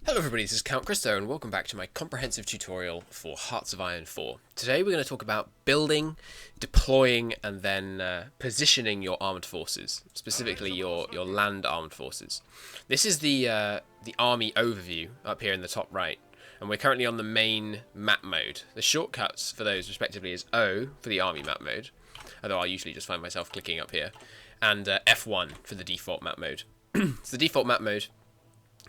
Hello everybody, this is Count Cristo and welcome back to my comprehensive tutorial for Hearts of Iron 4. Today we're going to talk about building, deploying and then positioning your armed forces, specifically your land armed forces. This is the army overview up here in the top right, and we're currently on the main map mode. The shortcuts for those respectively is O for the army map mode, although I usually just find myself clicking up here, and F1 for the default map mode. So the default map mode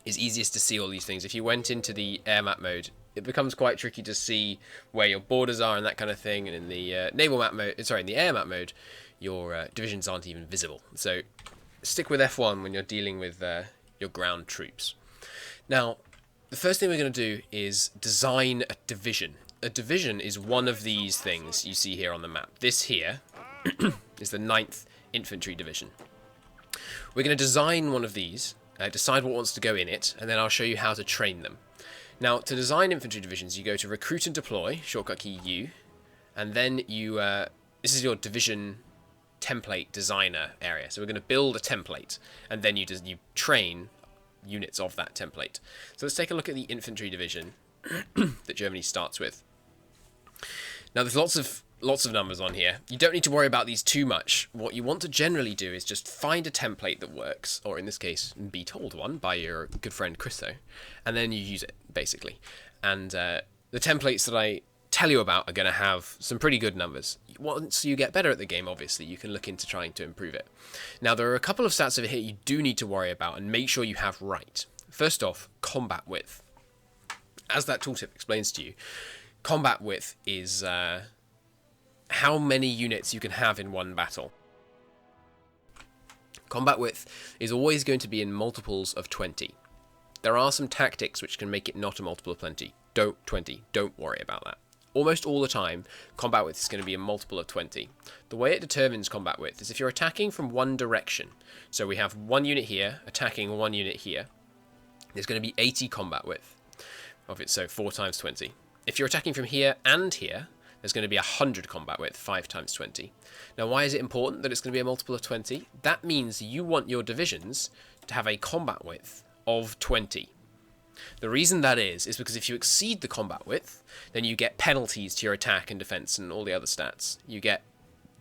is easiest to see all these things. If you went into the air map mode, it becomes quite tricky to see where your borders are and that kind of thing. And in the naval map mode, in the air map mode, your divisions aren't even visible. So stick with F1 when you're dealing with your ground troops. Now, the first thing we're going to do is design a division. A division is one of these things you see here on the map. This here is the 9th Infantry Division. We're going to design one of these. Decide what wants to go in it, and then I'll show you how to train them. Now, to design infantry divisions, you go to Recruit and Deploy, shortcut key U, and then you, this is your division template designer area. So we're going to build a template, and then you train units of that template. So let's take a look at the infantry division that Germany starts with. Now, there's lots of numbers on here. You don't need to worry about these too much. What you want to generally do is just find a template that works, or in this case, be told one by your good friend Cristo, and then you use it, basically. And the templates that I tell you about are going to have some pretty good numbers. Once you get better at the game, obviously, you can look into trying to improve it. Now, there are a couple of stats over here you do need to worry about and make sure you have right. First off, combat width. As that tooltip explains to you, combat width is how many units you can have in one battle. Combat width is always going to be in multiples of 20. There are some tactics which can make it not a multiple of 20. Don't worry about that. Almost all the time, combat width is going to be a multiple of 20. The way it determines combat width is if you're attacking from one direction. So we have one unit here, attacking one unit here. There's going to be 80 combat width of it, so 4 times 20. If you're attacking from here and here, there's going to be 100 combat width, 5 times 20. Now, why is it important that it's going to be a multiple of 20? That means you want your divisions to have a combat width of 20. The reason that is because if you exceed the combat width, then you get penalties to your attack and defense and all the other stats. You get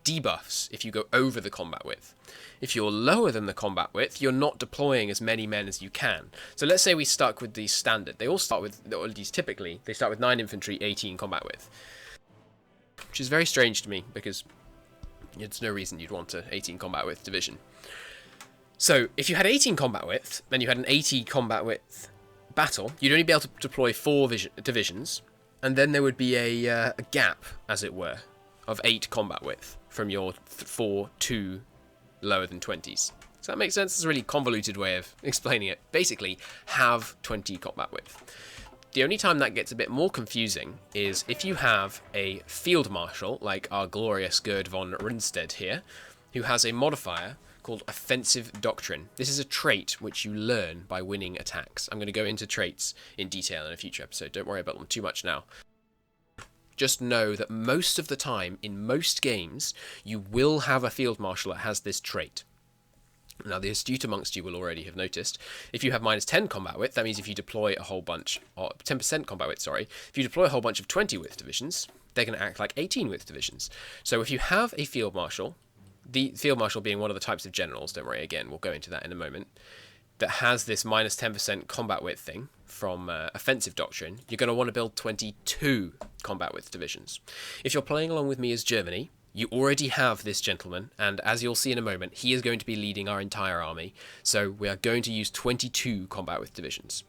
debuffs if you go over the combat width. If you're lower than the combat width, you're not deploying as many men as you can. So let's say we stuck with the standard. They all start with, or at least typically, they start with 9 infantry, 18 combat width. Which is very strange to me, because there's no reason you'd want an 18 combat width division. So, if you had 18 combat width, then you had an 80 combat width battle, you'd only be able to deploy 4 divisions, and then there would be a gap, as it were, of 8 combat width from your 4 to lower than 20s. Does that make sense? It's a really convoluted way of explaining it. Basically, have 20 combat width. The only time that gets a bit more confusing is if you have a field marshal, like our glorious Gerd von Rundstedt here, who has a modifier called Offensive Doctrine. This is a trait which you learn by winning attacks. I'm going to go into traits in detail in a future episode. Don't worry about them too much now. Just know that most of the time, in most games, you will have a field marshal that has this trait. Now, the astute amongst you will already have noticed, if you have minus 10 combat width, that means if you deploy a whole bunch, or 10% combat width, sorry, if you deploy a whole bunch of 20 width divisions, they're going to act like 18 width divisions. So if you have a field marshal, the field marshal being one of the types of generals, don't worry, again, we'll go into that in a moment, that has this minus 10% combat width thing from Offensive Doctrine, you're going to want to build 22 combat width divisions. If you're playing along with me as Germany, you already have this gentleman, and as you'll see in a moment, he is going to be leading our entire army, so we are going to use 22 combat width divisions.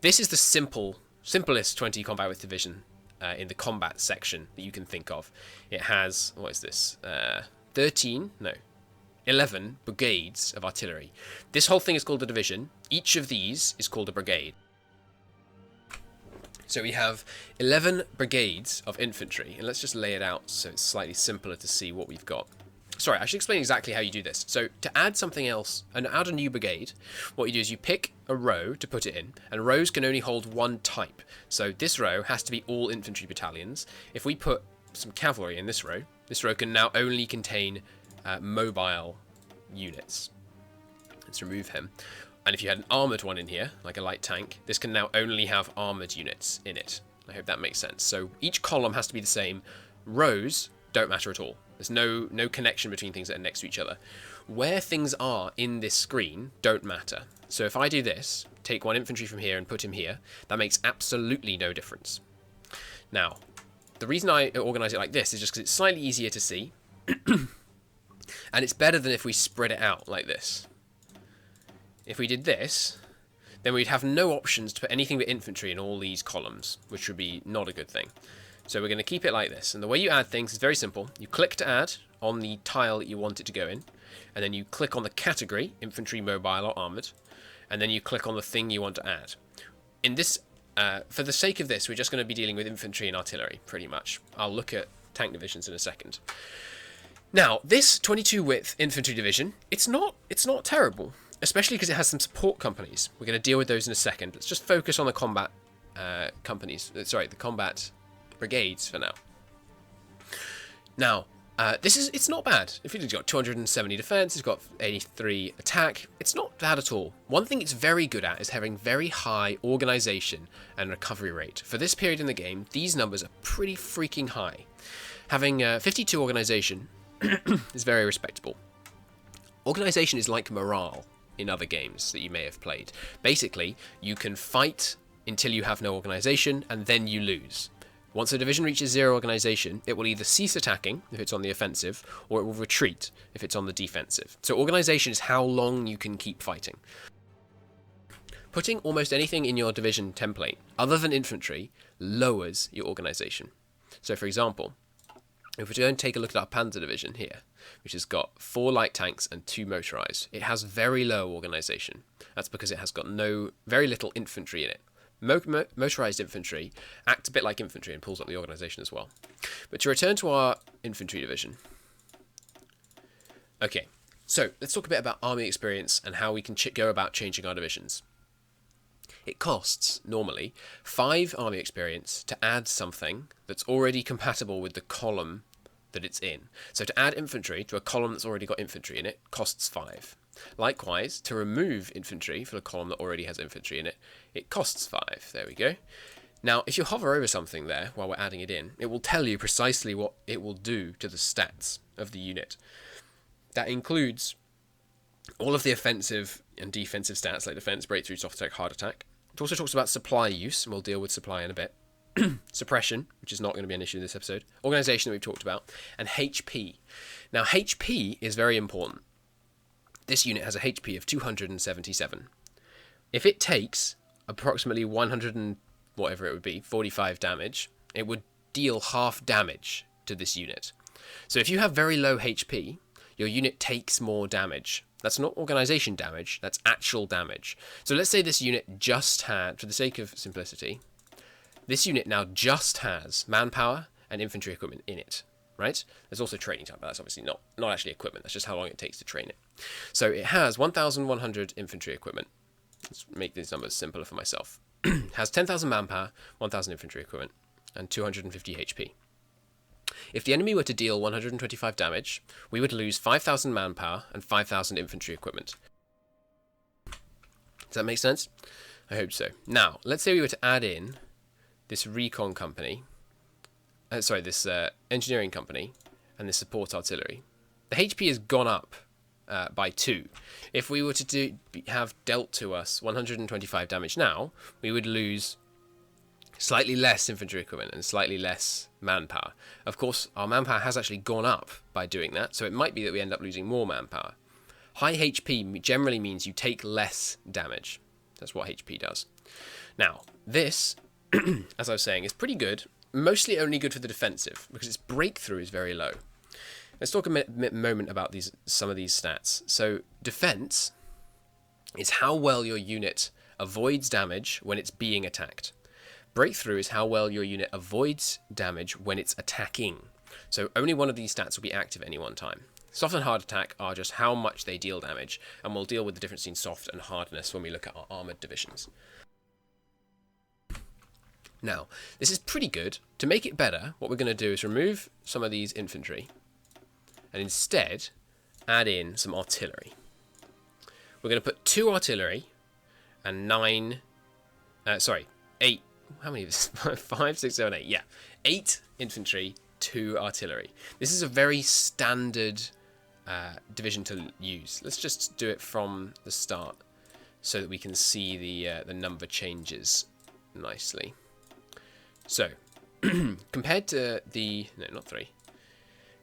This is the simplest 20 combat width division in the combat section that you can think of. It has, 11 brigades of artillery. This whole thing is called a division. Each of these is called a brigade. So we have 11 brigades of infantry, and let's just lay it out so it's slightly simpler to see what we've got. Sorry, I should explain exactly how you do this. So to add something else, and add a new brigade, what you do is you pick a row to put it in, and rows can only hold one type. So this row has to be all infantry battalions. If we put some cavalry in this row can now only contain mobile units. Let's remove him. And if you had an armoured one in here, like a light tank, this can now only have armoured units in it. I hope that makes sense. So each column has to be the same. Rows don't matter at all. There's no connection between things that are next to each other. Where things are in this screen don't matter. So if I do this, take one infantry from here and put him here, that makes absolutely no difference. Now, the reason I organise it like this is just because it's slightly easier to see. And it's better than if we spread it out like this. If we did this, then we'd have no options to put anything but infantry in all these columns, which would be not a good thing. So we're going to keep it like this. And the way you add things is very simple. You click to add on the tile that you want it to go in, and then you click on the category, infantry, mobile, or armoured, and then you click on the thing you want to add. In this, for the sake of this, we're just going to be dealing with infantry and artillery, pretty much. I'll look at tank divisions in a second. Now, this 22 width infantry division, it's not terrible, especially because it has some support companies. We're going to deal with those in a second. Let's just focus on the combat companies. Sorry, the combat brigades for now. Now, it's not bad. If it's got 270 defense, it's got 83 attack. It's not bad at all. One thing it's very good at is having very high organization and recovery rate. For this period in the game, these numbers are pretty freaking high. Having 52 organization is very respectable. Organization is like morale in other games that you may have played. Basically, you can fight until you have no organization, and then you lose. Once a division reaches 0 organization, it will either cease attacking, if it's on the offensive, or it will retreat, if it's on the defensive. So organization is how long you can keep fighting. Putting almost anything in your division template, other than infantry, lowers your organization. So for example, if we're going to take a look at our Panzer division here, which has got 4 light tanks and 2 motorized, it has very low organization. That's because it has got very little infantry in it. Motorized infantry acts a bit like infantry and pulls up the organization as well. But to return to our infantry division. Okay, so let's talk a bit about army experience and how we can go about changing our divisions. It costs, normally, 5 army experience to add something that's already compatible with the column that it's in. So to add infantry to a column that's already got infantry in it costs 5. Likewise, to remove infantry for a column that already has infantry in it, it costs 5. There we go. Now, if you hover over something there while we're adding it in, it will tell you precisely what it will do to the stats of the unit. That includes all of the offensive and defensive stats like defense, breakthrough, soft attack, hard attack. It also talks about supply use, and we'll deal with supply in a bit. Suppression, which is not going to be an issue in this episode. Organization that we've talked about. And HP. Now, HP is very important. This unit has a HP of 277. If it takes approximately 100 and whatever it would be, 45 damage, it would deal half damage to this unit. So if you have very low HP, your unit takes more damage. That's not organization damage, that's actual damage. So let's say this unit just had, for the sake of simplicity, this unit now just has manpower and infantry equipment in it, right? There's also training time, but that's obviously not actually equipment. That's just how long it takes to train it. So it has 1,100 infantry equipment. Let's make these numbers simpler for myself. Has 10,000 manpower, 1,000 infantry equipment, and 250 HP. If the enemy were to deal 125 damage, we would lose 5,000 manpower and 5,000 infantry equipment. Does that make sense? I hope so. Now, let's say we were to add in this recon company, this engineering company, and this support artillery. The HP has gone up by 2. If we were to have dealt to us 125 damage now, we would lose slightly less infantry equipment and slightly less manpower. Of course, our manpower has actually gone up by doing that, so it might be that we end up losing more manpower. High HP generally means you take less damage. That's what HP does. Now, this, as I was saying, is pretty good. Mostly only good for the defensive, because its breakthrough is very low. Let's talk a moment about some of these stats. So, defense is how well your unit avoids damage when it's being attacked. Breakthrough is how well your unit avoids damage when it's attacking. So only one of these stats will be active at any one time. Soft and hard attack are just how much they deal damage, and we'll deal with the difference between soft and hardness when we look at our armoured divisions. Now, this is pretty good. To make it better, what we're going to do is remove some of these infantry, and instead add in some artillery. We're going to put 2 artillery and 8. How many of this? 5, 6, 7, 8. Yeah, 8 infantry, 2 artillery. This is a very standard division to use. Let's just do it from the start so that we can see the number changes nicely. So, compared to the... No, not 3.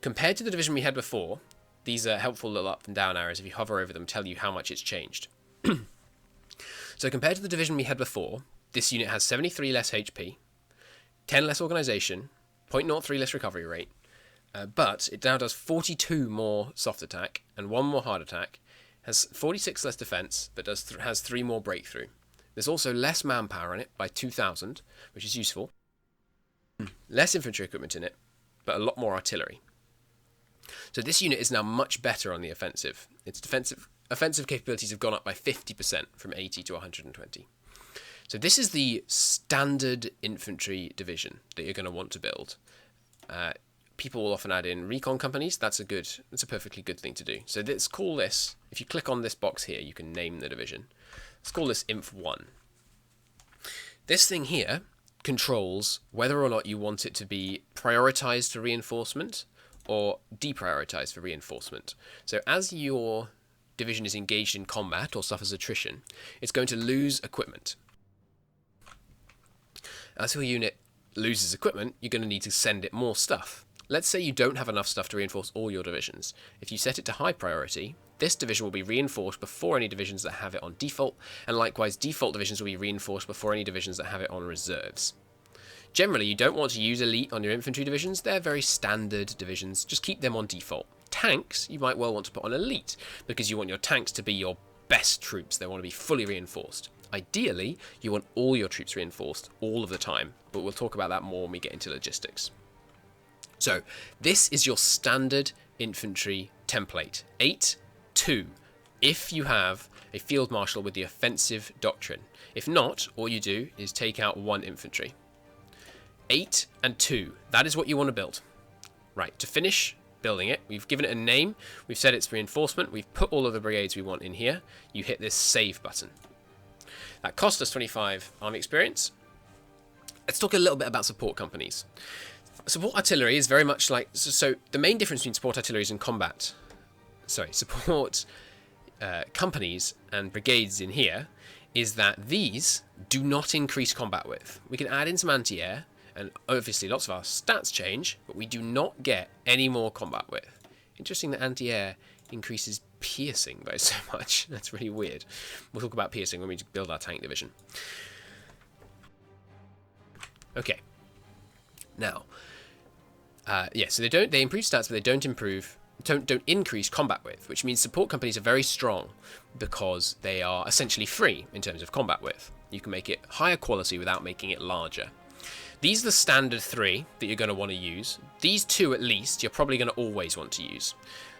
Compared to the division we had before, these are helpful little up and down arrows. If you hover over them, tell you how much it's changed. So compared to the division we had before, this unit has 73 less HP, 10 less organisation, 0.03 less recovery rate, but it now does 42 more soft attack and 1 more hard attack, has 46 less defence, but has 3 more breakthrough. There's also less manpower in it by 2,000, which is useful. Less infantry equipment in it, but a lot more artillery. So this unit is now much better on the offensive. Its offensive capabilities have gone up by 50% from 80 to 120. So this is the standard infantry division that you're going to want to build. People will often add in recon companies. That's a perfectly good thing to do. So let's call this, if you click on this box here, you can name the division. Let's call this Inf1. This thing here controls whether or not you want it to be prioritized for reinforcement or deprioritized for reinforcement. So as your division is engaged in combat or suffers attrition, it's going to lose equipment. As your unit loses equipment, you're going to need to send it more stuff. Let's say you don't have enough stuff to reinforce all your divisions. If you set it to high priority, this division will be reinforced before any divisions that have it on default, and likewise default divisions will be reinforced before any divisions that have it on reserves. Generally, you don't want to use elite on your infantry divisions. They're very standard divisions. Just keep them on default. Tanks, you might well want to put on elite, because you want your tanks to be your best troops. They want to be fully reinforced. Ideally, you want all your troops reinforced all of the time, but we'll talk about that more when we get into logistics. So, this is your standard infantry template. 8-2, if you have a field marshal with the offensive doctrine. If not, all you do is take out 1 infantry. 8 and 2, that is what you want to build. Right, to finish building it, we've given it a name, we've said it's reinforcement, we've put all of the brigades we want in here, you hit this save button. That cost us 25 army experience. Let's talk a little bit about support companies. Support artillery is very much like, so the main difference between support artillery and support companies and brigades in here is that these do not increase combat width. We can add in some anti-air, and obviously lots of our stats change, but we do not get any more combat width. Interesting that anti-air increases piercing by so much. That's really weird. We'll talk about piercing when we build our tank division. Okay. Now, so they improve stats, but they don't increase combat width, which means support companies are very strong because they are essentially free in terms of combat width. You can make it higher quality without making it larger. These are the standard 3 that you're going to want to use. These 2 at least you're probably going to always want to use.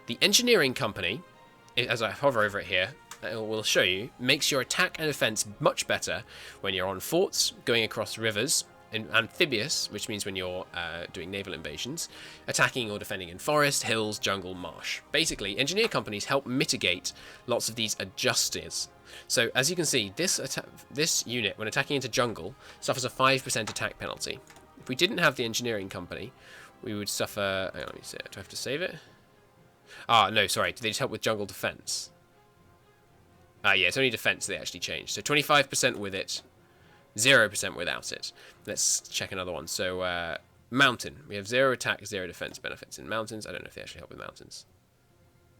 The engineering company, as I hover over it here, will show you, makes your attack and defense much better when you're on forts, going across rivers, and amphibious, which means when you're doing naval invasions, attacking or defending in forest, hills, jungle, marsh. Basically, engineer companies help mitigate lots of these adjusters. So, as you can see, this unit, when attacking into jungle, suffers a 5% attack penalty. If we didn't have the engineering company, we would suffer... Hang on, let me see. Do I have to save it? Ah, no, sorry. Do they just help with jungle defense? Yeah, it's only defense they actually changed. So 25% with it, 0% without it. Let's check another one. So, mountain. We have 0 attack, 0 defense benefits in mountains. I don't know if they actually help with mountains.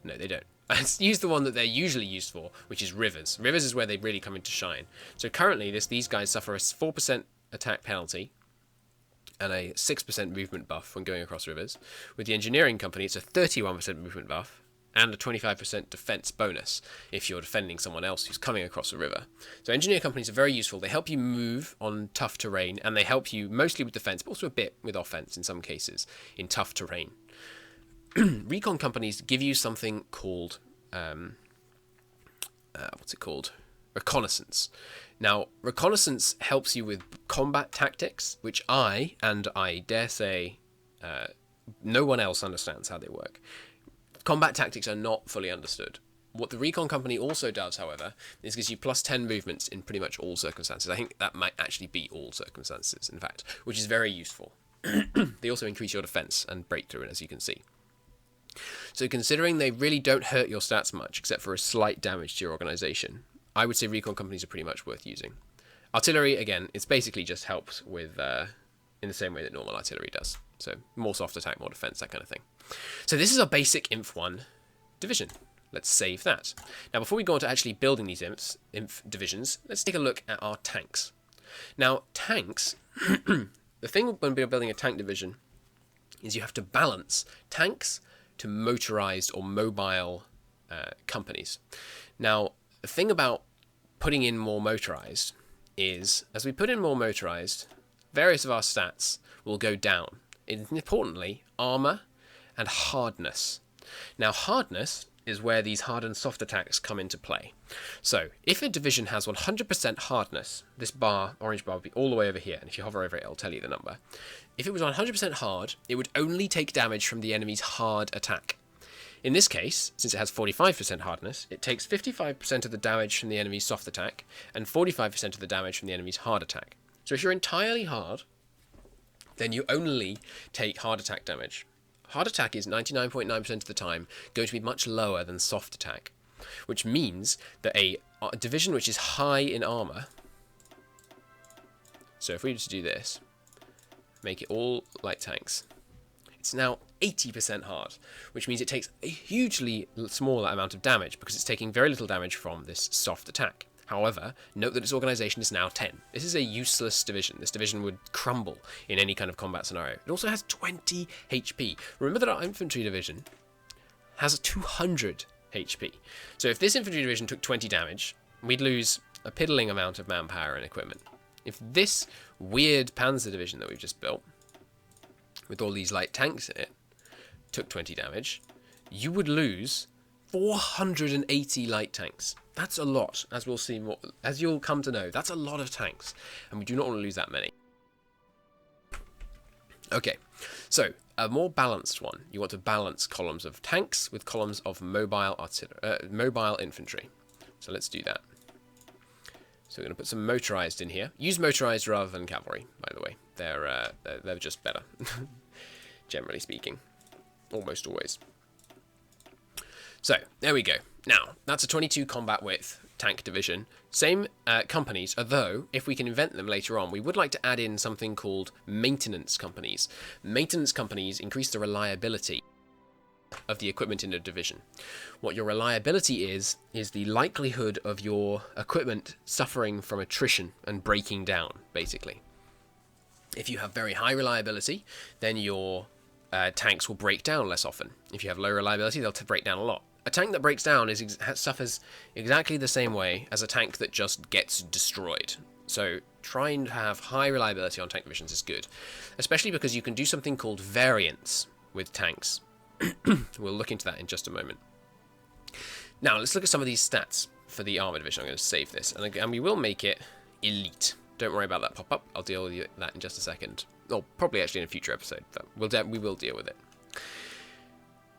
No, they don't. Let's use the one that they're usually used for, which is rivers. Rivers is where they really come into shine. So currently, these guys suffer a 4% attack penalty and a 6% movement buff when going across rivers. With the engineering company, it's a 31% movement buff and a 25% defense bonus if you're defending someone else who's coming across a river. So engineer companies are very useful. They help you move on tough terrain, and they help you mostly with defense, but also a bit with offense in some cases in tough terrain. Recon companies give you something called, reconnaissance. Now, reconnaissance helps you with combat tactics, which I dare say, no one else understands how they work. Combat tactics are not fully understood. What the recon company also does, however, is gives you plus 10 movements in pretty much all circumstances. I think that might actually be all circumstances, in fact, which is very useful. They also increase your defense and breakthrough, as you can see. So considering they really don't hurt your stats much, except for a slight damage to your organization, I would say recon companies are pretty much worth using. Artillery, again, it's basically just helps with in the same way that normal artillery does. So more soft attack, more defense, that kind of thing. So this is our basic Inf1 division. Let's save that. Now, before we go on to actually building these Inf divisions, let's take a look at our tanks. Now, tanks, the thing when we're building a tank division is you have to balance tanks to motorized or mobile companies. Now, the thing about putting in more motorized is, as we put in more motorized, various of our stats will go down. Importantly, armor and hardness. Now, hardness is where these hard and soft attacks come into play. So, if a division has 100% hardness, this bar, orange bar, would be all the way over here, and if you hover over it, it'll tell you the number. If it was 100% hard, it would only take damage from the enemy's hard attack. In this case, since it has 45% hardness, it takes 55% of the damage from the enemy's soft attack, and 45% of the damage from the enemy's hard attack. So if you're entirely hard, then you only take hard attack damage. Hard attack is 99.9% of the time going to be much lower than soft attack, which means that a division which is high in armor, so if we were to do this, make it all light tanks, it's now 80% hard, which means it takes a hugely smaller amount of damage because it's taking very little damage from this soft attack. However, note that its organization is now 10. This is a useless division. This division would crumble in any kind of combat scenario. It also has 20 HP. Remember that our infantry division has 200 HP. So if this infantry division took 20 damage, we'd lose a piddling amount of manpower and equipment. If this weird panzer division that we've just built, with all these light tanks in it, took 20 damage, you would lose 480 light tanks. That's a lot, as we'll see more, as you'll come to know. That's a lot of tanks, and we do not want to lose that many. Okay, so a more balanced one. You want to balance columns of tanks with columns of mobile infantry. So let's do that. So we're going to put some motorized in here. Use motorized rather than cavalry, by the way. They're just better, generally speaking, almost always. So there we go. Now that's a 22 combat width tank division. Same companies, although if we can invent them later on, we would like to add in something called maintenance companies. Maintenance companies increase the reliability of the equipment in a division. What your reliability is the likelihood of your equipment suffering from attrition and breaking down, basically. If you have very high reliability, then your tanks will break down less often. If you have low reliability, they'll break down a lot. A tank that breaks down suffers exactly the same way as a tank that just gets destroyed. So trying to have high reliability on tank divisions is good, especially because you can do something called variance with tanks. We'll look into that in just a moment. Now let's look at some of these stats for the armor division. I'm going to save this, and we will make it elite. Don't worry about that pop-up. I'll deal with that in just a second. Or probably actually in a future episode, but we will deal with it.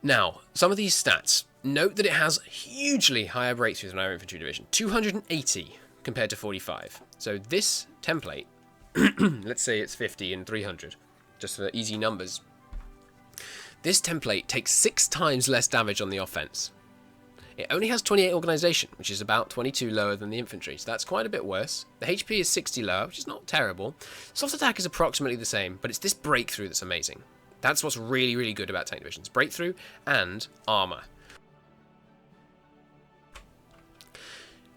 Now, some of these stats. Note that it has hugely higher breakthroughs than our infantry division. 280 compared to 45. So this template, let's say it's 50 and 300, just for easy numbers. This template takes 6 times less damage on the offense. It only has 28 organization, which is about 22 lower than the infantry, so that's quite a bit worse. The HP is 60 lower, which is not terrible. Soft attack is approximately the same, but it's this breakthrough that's amazing. That's what's really, really good about tank divisions. Breakthrough and armor.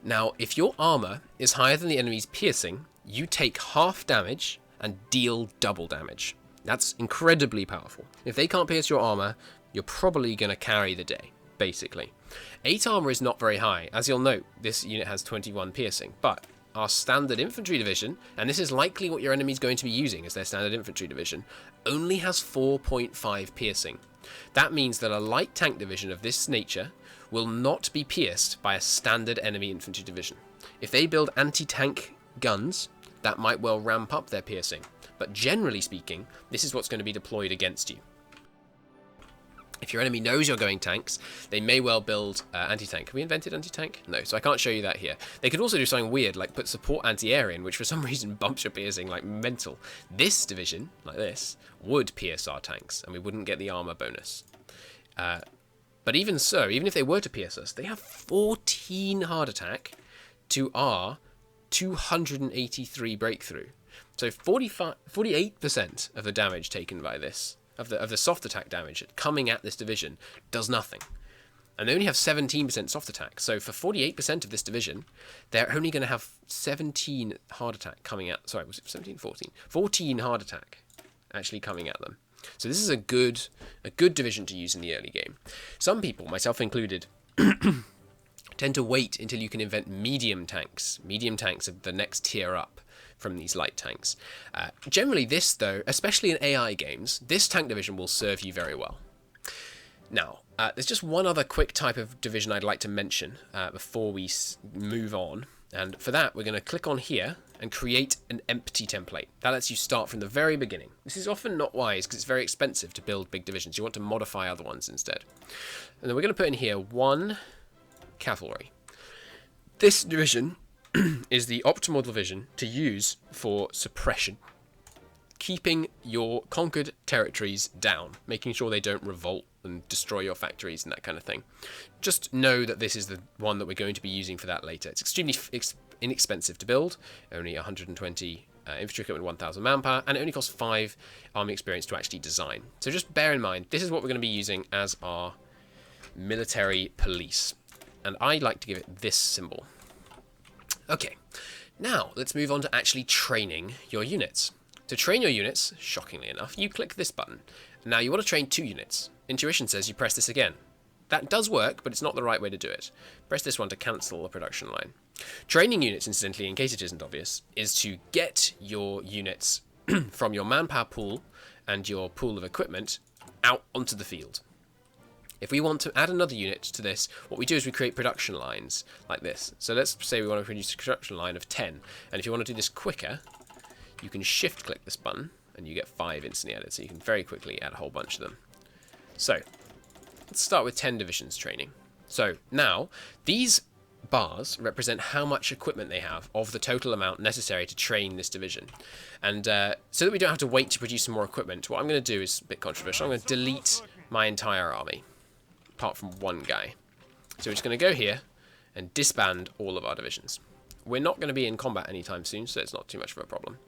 Now, if your armor is higher than the enemy's piercing, you take half damage and deal double damage. That's incredibly powerful. If they can't pierce your armor, you're probably going to carry the day, basically. 8 armor is not very high. As you'll note, this unit has 21 piercing, but our standard infantry division, and this is likely what your enemy's going to be using as their standard infantry division, only has 4.5 piercing. That means that a light tank division of this nature will not be pierced by a standard enemy infantry division. If they build anti-tank guns, that might well ramp up their piercing, but generally speaking, this is what's going to be deployed against you. If your enemy knows you're going tanks, they may well build anti-tank. Have we invented anti-tank? No, so I can't show you that here. They could also do something weird, like put support anti-air in, which for some reason bumps your piercing like mental. This division, like this, would pierce our tanks, and we wouldn't get the armor bonus. But even so, even if they were to pierce us, they have 14 hard attack to our 283 breakthrough. So 48% of the damage taken by this, of the soft attack damage coming at this division, does nothing. And they only have 17% soft attack. So for 48% of this division, they're only going to have 17 hard attack coming at... Sorry, was it 17? 14? 14 hard attack actually coming at them. So this is a good division to use in the early game. Some people, myself included, tend to wait until you can invent medium tanks. Medium tanks are the next tier up from these light tanks. Generally this, though, especially in AI games, this tank division will serve you very well. Now, there's just one other quick type of division I'd like to mention before we move on. And for that, we're going to click on here and create an empty template. That lets you start from the very beginning. This is often not wise because it's very expensive to build big divisions. You want to modify other ones instead. And then we're going to put in here 1 cavalry. This division is the optimal division to use for suppression, keeping your conquered territories down, making sure they don't revolt and destroy your factories and that kind of thing. Just know that this is the one that we're going to be using for that later. It's extremely inexpensive to build, only 120 infantry equipment, 1,000 manpower, and it only costs 5 army experience to actually design. So just bear in mind, this is what we're going to be using as our military police. And I like to give it this symbol. Okay, now let's move on to actually training your units. To train your units, shockingly enough, you click this button. Now you want to train 2 units. Intuition says you press this again. That does work, but it's not the right way to do it. Press this one to cancel the production line. Training units, incidentally, in case it isn't obvious, is to get your units from your manpower pool and your pool of equipment out onto the field. If we want to add another unit to this, what we do is we create production lines like this. So let's say we want to produce a production line of 10. And if you want to do this quicker, you can shift click this button and you get 5 instantly added. So you can very quickly add a whole bunch of them. So let's start with 10 divisions training. So now these bars represent how much equipment they have of the total amount necessary to train this division. And so that we don't have to wait to produce some more equipment, what I'm going to do is a bit controversial. I'm going to delete my entire army, apart from 1 guy. So we're just going to go here and disband all of our divisions. We're not going to be in combat anytime soon, so it's not too much of a problem.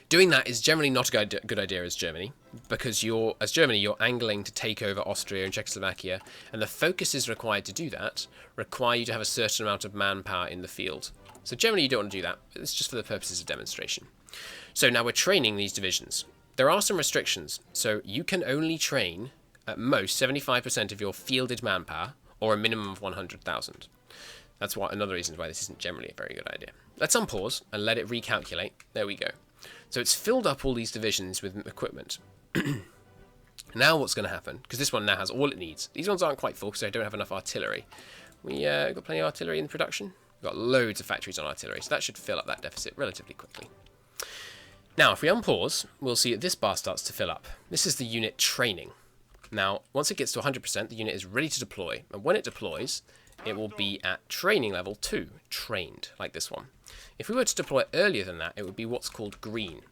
Doing that is generally not a good idea as Germany, because as Germany, you're angling to take over Austria and Czechoslovakia, and the focuses required to do that require you to have a certain amount of manpower in the field. So generally you don't want to do that, but it's just for the purposes of demonstration. So now we're training these divisions. There are some restrictions, so you can only train at most 75% of your fielded manpower, or a minimum of 100,000. That's another reason why this isn't generally a very good idea. Let's unpause and let it recalculate. There we go. So it's filled up all these divisions with equipment. Now what's going to happen, because this one now has all it needs. These ones aren't quite full because I don't have enough artillery. We got plenty of artillery in production. We've got loads of factories on artillery, so that should fill up that deficit relatively quickly. Now, if we unpause, we'll see that this bar starts to fill up. This is the unit training. Now, once it gets to 100%, the unit is ready to deploy. And when it deploys, it will be at training level 2, trained, like this one. If we were to deploy earlier than that, it would be what's called green.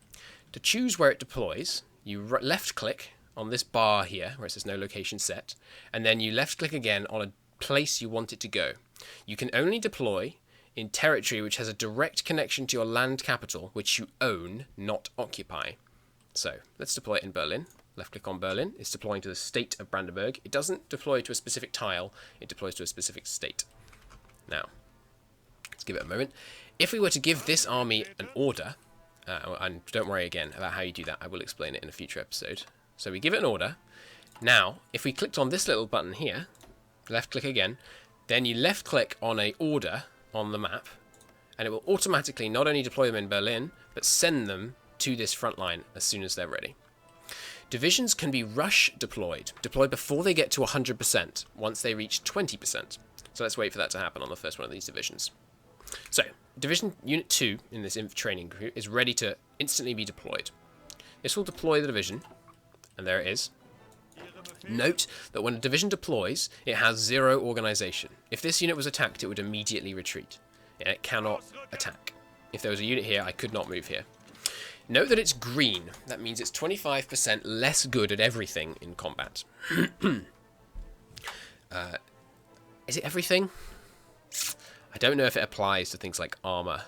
To choose where it deploys, you left-click on this bar here, where it says no location set, and then you left-click again on a place you want it to go. You can only deploy in territory which has a direct connection to your land capital, which you own, not occupy. So, let's deploy it in Berlin. Left-click on Berlin. It's deploying to the state of Brandenburg. It doesn't deploy to a specific tile. It deploys to a specific state. Now, let's give it a moment. If we were to give this army an order, and don't worry again about how you do that. I will explain it in a future episode. So we give it an order. Now, if we clicked on this little button here, left-click again, then you left-click on an order on the map, and it will automatically not only deploy them in Berlin, but send them to this front line as soon as they're ready. Divisions can be rush deployed before they get to 100%, once they reach 20%. So let's wait for that to happen on the first one of these divisions. So, Division Unit 2 in this training group is ready to instantly be deployed. This will deploy the division, and there it is. Note that when a division deploys, it has 0 organisation. If this unit was attacked, it would immediately retreat, and it cannot attack. If there was a unit here, I could not move here. Note that it's green. That means it's 25% less good at everything in combat. Is it everything? I don't know if it applies to things like armour.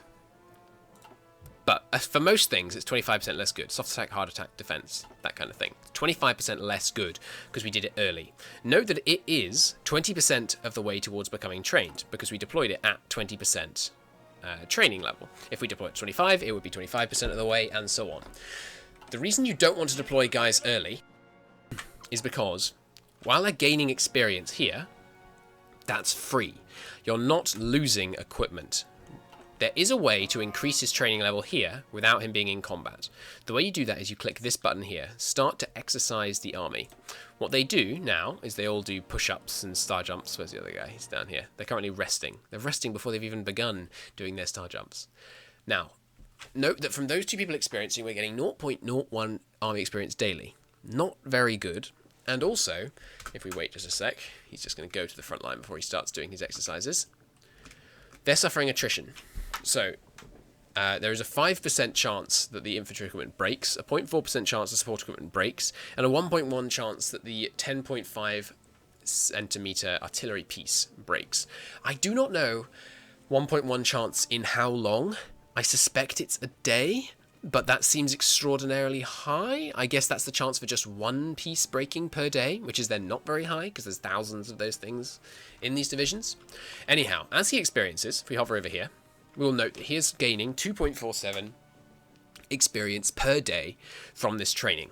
But for most things, it's 25% less good. Soft attack, hard attack, defense, that kind of thing. 25% less good because we did it early. Note that it is 20% of the way towards becoming trained because we deployed it at 20% training level. If we deploy at 25, it would be 25% of the way, and so on. The reason you don't want to deploy guys early is because while they're gaining experience here, that's free. You're not losing equipment. There is a way to increase his training level here without him being in combat. The way you do that is you click this button here, start to exercise the army. What they do now is they all do push-ups and star jumps. Where's the other guy? He's down here. They're currently resting. They're resting before they've even begun doing their star jumps. Now, note that from those 2 people experiencing, we're getting 0.01 army experience daily. Not very good. And also, if we wait just a sec, he's just going to go to the front line before he starts doing his exercises. They're suffering attrition. So, there is a 5% chance that the infantry equipment breaks, a 0.4% chance the support equipment breaks, and a 1.1 chance that the 10.5 centimetre artillery piece breaks. I do not know 1.1 chance in how long. I suspect it's a day, but that seems extraordinarily high. I guess that's the chance for just 1 piece breaking per day, which is then not very high because there's thousands of those things in these divisions. Anyhow, as he experiences, if we hover over here, we will note that he is gaining 2.47 experience per day from this training.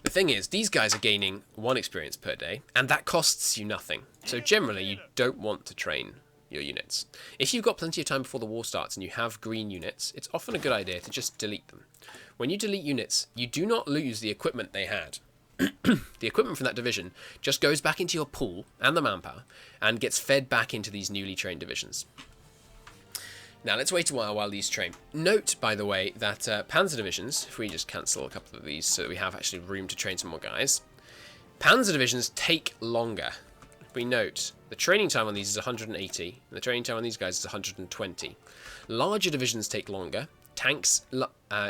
The thing is, these guys are gaining 1 experience per day, and that costs you nothing. So generally, you don't want to train your units. If you've got plenty of time before the war starts and you have green units, it's often a good idea to just delete them. When you delete units, you do not lose the equipment they had. The equipment from that division just goes back into your pool and the manpower and gets fed back into these newly trained divisions. Now let's wait a while these train. Note, by the way, that Panzer divisions, if we just cancel a couple of these so that we have actually room to train some more guys, Panzer divisions take longer. We note the training time on these is 180, and the training time on these guys is 120. Larger divisions take longer. Tanks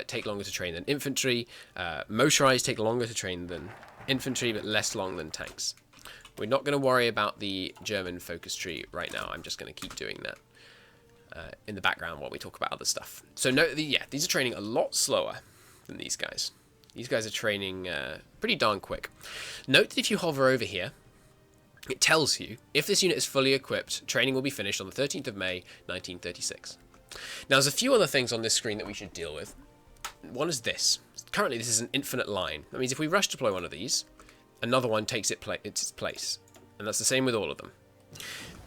take longer to train than infantry. Motorized take longer to train than infantry, but less long than tanks. We're not going to worry about the German focus tree right now. I'm just going to keep doing that in the background while we talk about other stuff. So note that, yeah, these are training a lot slower than these guys. These guys are training pretty darn quick. Note that if you hover over here, it tells you if this unit is fully equipped, training will be finished on the 13th of May, 1936. Now, there's a few other things on this screen that we should deal with. One is this. Currently, this is an infinite line. That means if we rush deploy one of these, another one takes its place. And that's the same with all of them.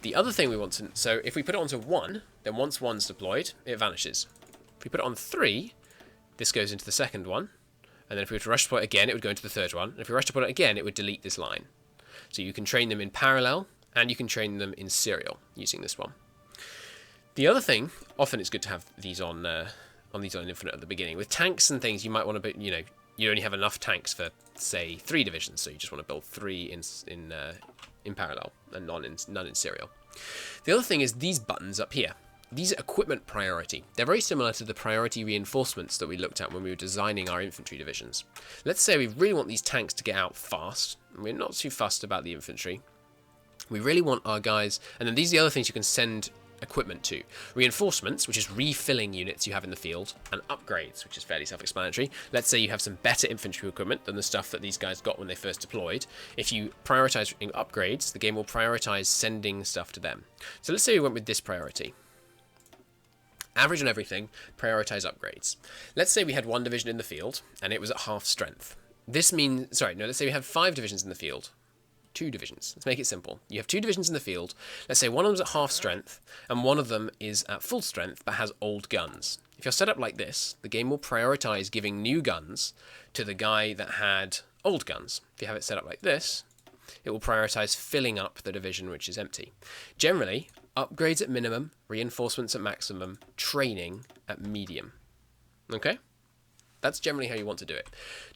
The other thing we want to... So, if we put it onto 1, then once 1's deployed, it vanishes. If we put it on 3, this goes into the second one. And then if we were to rush deploy it again, it would go into the third one. And if we rush deploy it again, it would delete this line. So you can train them in parallel, and you can train them in serial using this one. The other thing, often it's good to have these on infinite at the beginning. With tanks and things, you might want to, you only have enough tanks for, say, 3 divisions, so you just want to build 3 in parallel and none in serial. The other thing is these buttons up here. These are equipment priority. They're very similar to the priority reinforcements that we looked at when we were designing our infantry divisions. Let's say we really want these tanks to get out fast. We're not too fussed about the infantry. We really want our guys, and then these are the other things you can send equipment to. Reinforcements, which is refilling units you have in the field, and upgrades, which is fairly self-explanatory. Let's say you have some better infantry equipment than the stuff that these guys got when they first deployed. If you prioritize upgrades, the game will prioritize sending stuff to them. So let's say we went with this priority. Average on everything, prioritize upgrades. Let's say we had 1 division in the field, and it was at half strength. This means, let's say we have 5 divisions in the field. 2 divisions. Let's make it simple. You have 2 divisions in the field. Let's say one of them's at half strength, and one of them is at full strength, but has old guns. If you're set up like this, the game will prioritize giving new guns to the guy that had old guns. If you have it set up like this, it will prioritize filling up the division which is empty. Generally, upgrades at minimum, reinforcements at maximum, training at medium. Okay? That's generally how you want to do it.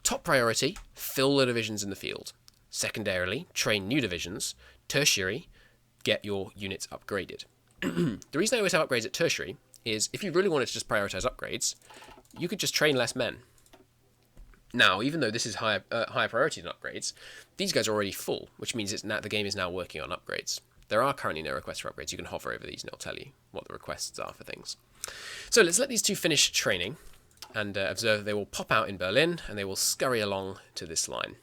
Top priority, fill the divisions in the field. Secondarily, train new divisions. Tertiary, get your units upgraded. The reason I always have upgrades at tertiary is if you really wanted to just prioritize upgrades, you could just train less men. Now, even though this is higher priority than upgrades, these guys are already full, which means the game is now working on upgrades. There are currently no requests for upgrades. You can hover over these and it'll tell you what the requests are for things. So let's let these two finish training and observe they will pop out in Berlin and they will scurry along to this line.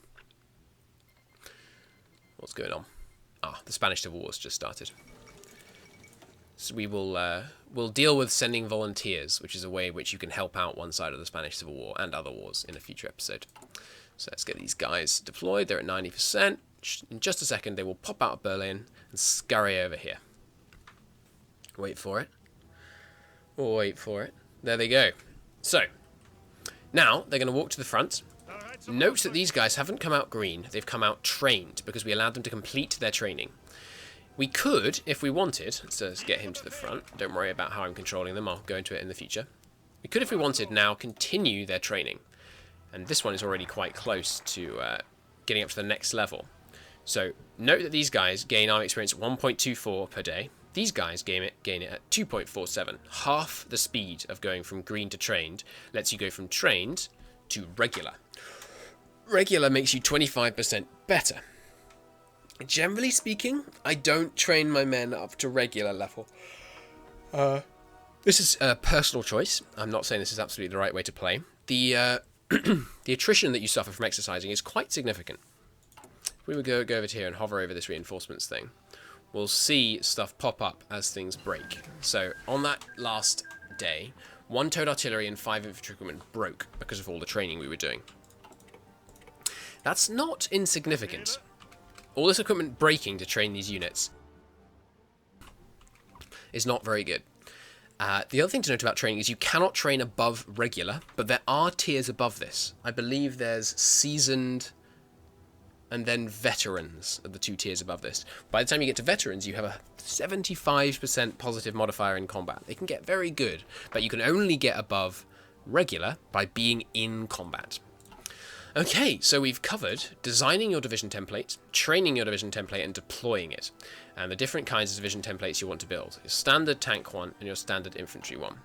What's going on? Ah, the Spanish Civil War's just started. So we'll deal with sending volunteers, which is a way in which you can help out one side of the Spanish Civil War and other wars in a future episode. So let's get these guys deployed. They're at 90%. In just a second, they will pop out of Berlin and scurry over here. Wait for it. Wait for it. There they go. So, now they're going to walk to the front. Note that these guys haven't come out green. They've come out trained because we allowed them to complete their training. We could, if we wanted, so let's get him to the front. Don't worry about how I'm controlling them. I'll go into it in the future. We could, if we wanted, now continue their training. And this one is already quite close to getting up to the next level. So note that these guys gain army experience at 1.24 per day. These guys gain it at 2.47. Half the speed of going from green to trained lets you go from trained to regular. Regular makes you 25% better. Generally speaking, I don't train my men up to regular level. This is a personal choice. I'm not saying this is absolutely the right way to play. The the attrition that you suffer from exercising is quite significant. If we would go over to here and hover over this reinforcements thing, we'll see stuff pop up as things break. So on that last day, 1 towed artillery and 5 infantry equipment broke because of all the training we were doing. That's not insignificant. All this equipment breaking to train these units is not very good. The other thing to note about training is you cannot train above regular, but there are tiers above this. I believe there's seasoned and then veterans are the 2 tiers above this. By the time you get to veterans, you have a 75% positive modifier in combat. They can get very good, but you can only get above regular by being in combat. Okay, so we've covered designing your division template, training your division template, and deploying it, and the different kinds of division templates you want to build. Your standard tank one and your standard infantry one.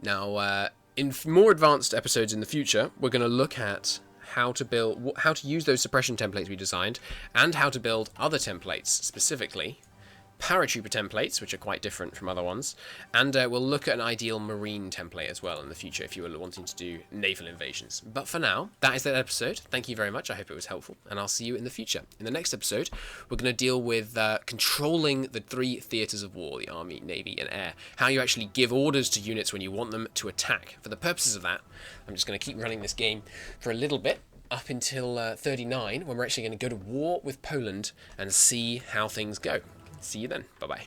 Now, in more advanced episodes in the future, we're going to look at how to use those suppression templates we designed, and how to build other templates, specifically paratrooper templates, which are quite different from other ones, and we'll look at an ideal marine template as well in the future if you were wanting to do naval invasions. But for now, that is that episode. Thank you very much. I hope it was helpful, and I'll see you in the future. In the next episode, we're going to deal with controlling the 3 theatres of war, the army, navy, and air. How you actually give orders to units when you want them to attack. For the purposes of that, I'm just going to keep running this game for a little bit, up until 39, when we're actually going to go to war with Poland and see how things go. See you then. Bye-bye.